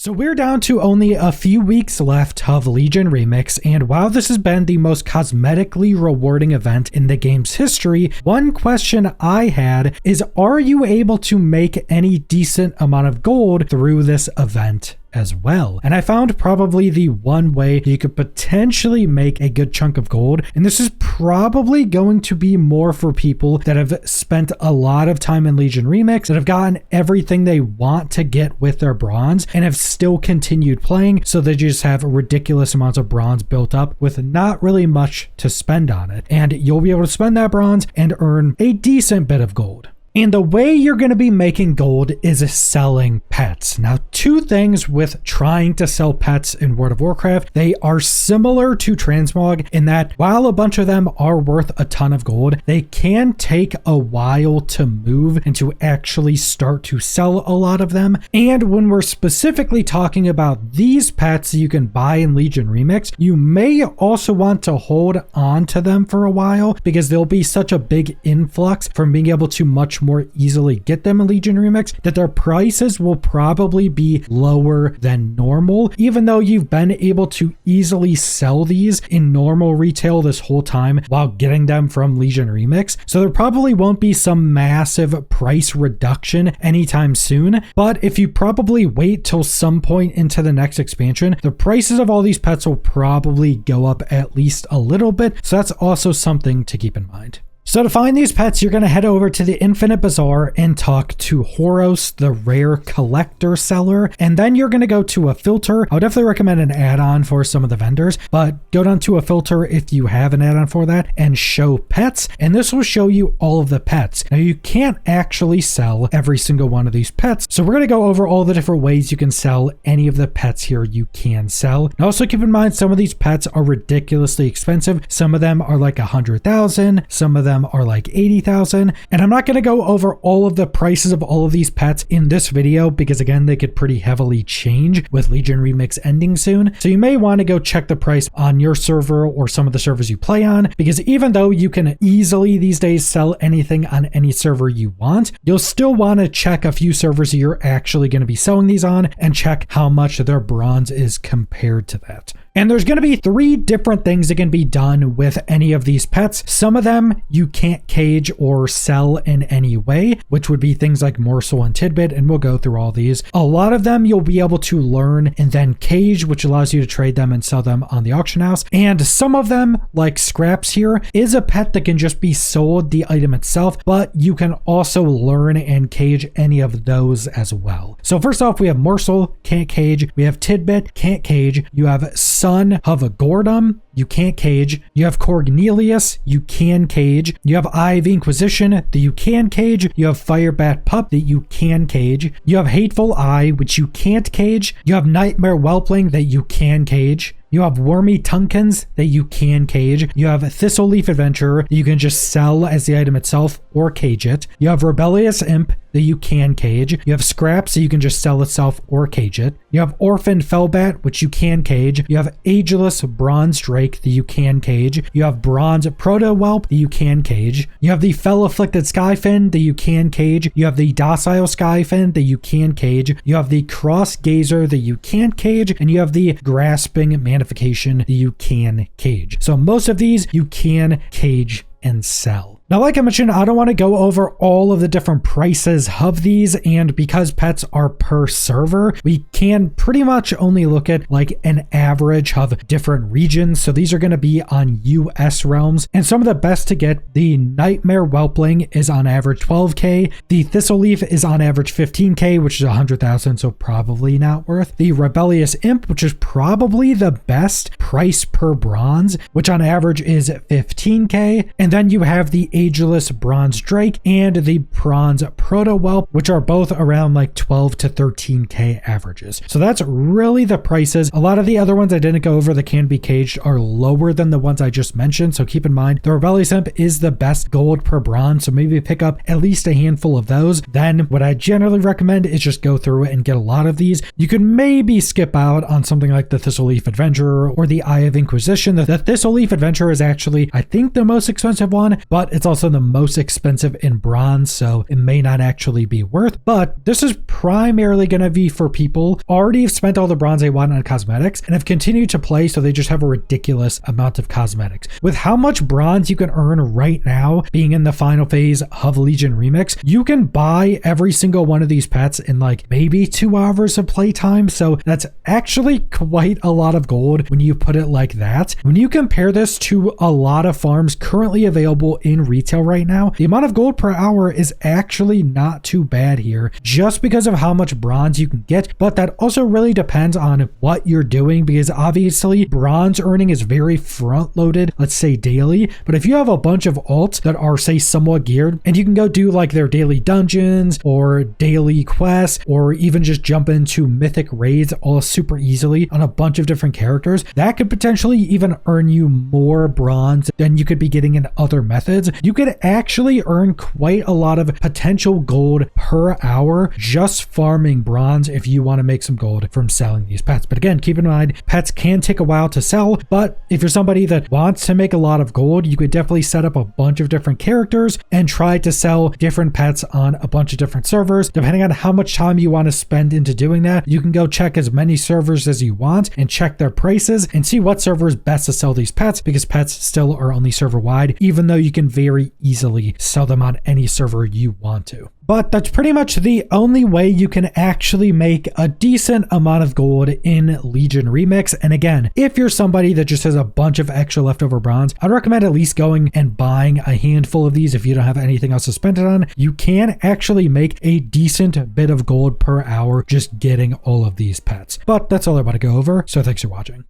So we're down to only a few weeks left of Legion Remix, and while this has been the most cosmetically rewarding event in the game's history, one question I had is, are you able to make any decent amount of gold through this event as well? And I found probably the one way you could potentially make a good chunk of gold, and this is probably going to be more for people that have spent a lot of time in Legion Remix, that have gotten everything they want to get with their bronze and have still continued playing, so they just have ridiculous amounts of bronze built up with not really much to spend on it. And you'll be able to spend that bronze and earn a decent bit of gold. And the way you're going to be making gold is selling pets. Now, two things with trying to sell pets in World of Warcraft. They are similar to transmog in that while a bunch of them are worth a ton of gold, they can take a while to move and to actually start to sell a lot of them. And when we're specifically talking about these pets you can buy in Legion Remix, you may also want to hold on to them for a while because there'll be such a big influx from being able to much more easily get them in Legion Remix that their prices will probably be lower than normal, even though you've been able to easily sell these in normal retail this whole time while getting them from Legion Remix. So there probably won't be some massive price reduction anytime soon, but if you probably wait till some point into the next expansion, the prices of all these pets will probably go up at least a little bit. So that's also something to keep in mind. So to find these pets, you're going to head over to the Infinite Bazaar and talk to Horos, the rare collector seller. And then you're going to go to a filter. I would definitely recommend an add-on for some of the vendors, but go down to a filter if you have an add-on for that and show pets. And this will show you all of the pets. Now you can't actually sell every single one of these pets. So we're going to go over all the different ways you can sell any of the pets here you can sell. And also keep in mind, some of these pets are ridiculously expensive. Some of them are like 100,000. Some of them are like 80,000, and I'm not going to go over all of the prices of all of these pets in this video because again they could pretty heavily change with Legion Remix ending soon. So you may want to go check the price on your server or some of the servers you play on, because even though you can easily these days sell anything on any server you want, you'll still want to check a few servers you're actually going to be selling these on and check how much their bronze is compared to that. And there's going to be 3 different things that can be done with any of these pets. Some of them you can't cage or sell in any way, which would be things like Morsel and Tidbit, and we'll go through all these. A lot of them you'll be able to learn and then cage, which allows you to trade them and sell them on the auction house. And some of them, like Scraps here, is a pet that can just be sold the item itself, but you can also learn and cage any of those as well. So first off, we have Morsel, can't cage. We have Tidbit, can't cage. You have Son of a Gordom, you can't cage. You have Cornelius, you can cage. You have Eye of Inquisition that you can cage. You have Firebat Pup that you can cage. You have Hateful Eye, which you can't cage. You have Nightmare Whelpling that you can cage. You have Wormy Tunkins that you can cage. You have Thistle Leaf Adventurer that you can just sell as the item itself or cage it. You have Rebellious Imp that you can cage. You have Scraps that you can just sell itself or cage it. You have Orphan Fellbat, which you can cage. You have Ageless Bronze Drake that you can cage. You have Bronze Proto Whelp that you can cage. You have the Fell Afflicted Skyfin that you can cage. You have the Docile Skyfin that you can cage. You have the Cross Gazer that you can't cage. And you have the Grasping Magnification that you can cage. So most of these you can cage and sell. Now, like I mentioned, I don't want to go over all of the different prices of these, and because pets are per server, we can pretty much only look at like an average of different regions. So these are going to be on US realms, and some of the best to get, the Nightmare Whelpling is on average 12k, the Thistle Leaf is on average 15k, which is 100,000, so probably not worth. The Rebellious Imp, which is probably the best price per bronze, which on average is 15k, and then you have the Ageless Bronze Drake and the Bronze Proto Whelp, which are both around like 12 to 13k averages. So that's really the prices. A lot of the other ones I didn't go over that can be caged are lower than the ones I just mentioned. So keep in mind, the Rebellious Imp is the best gold per bronze. So maybe pick up at least a handful of those. Then what I generally recommend is just go through and get a lot of these. You can maybe skip out on something like the Thistle Leaf Adventurer or the Eye of Inquisition. The Thistle Leaf Adventurer is actually, I think, the most expensive one, but it's also the most expensive in bronze, so it may not actually be worth, but this is primarily going to be for people already have spent all the bronze they want on cosmetics and have continued to play, so they just have a ridiculous amount of cosmetics. With how much bronze you can earn right now, being in the final phase of Legion Remix, you can buy every single one of these pets in like maybe 2 hours of playtime, so that's actually quite a lot of gold when you put it like that. When you compare this to a lot of farms currently available in retail right now, the amount of gold per hour is actually not too bad here, just because of how much bronze you can get, but that also really depends on what you're doing, because obviously bronze earning is very front loaded, let's say daily, but if you have a bunch of alts that are say somewhat geared and you can go do like their daily dungeons or daily quests or even just jump into mythic raids all super easily on a bunch of different characters, that could potentially even earn you more bronze than you could be getting in other methods. You could actually earn quite a lot of potential gold per hour just farming bronze if you want to make some gold from selling these pets. But again, keep in mind, pets can take a while to sell, but if you're somebody that wants to make a lot of gold, you could definitely set up a bunch of different characters and try to sell different pets on a bunch of different servers. Depending on how much time you want to spend into doing that, you can go check as many servers as you want and check their prices and see what server is best to sell these pets, because pets still are only server wide, even though you can very easily sell them on any server you want to. But that's pretty much the only way you can actually make a decent amount of gold in Legion Remix. And again, if you're somebody that just has a bunch of extra leftover bronze, I'd recommend at least going and buying a handful of these if you don't have anything else to spend it on. You can actually make a decent bit of gold per hour just getting all of these pets. But that's all I want to go over, so thanks for watching.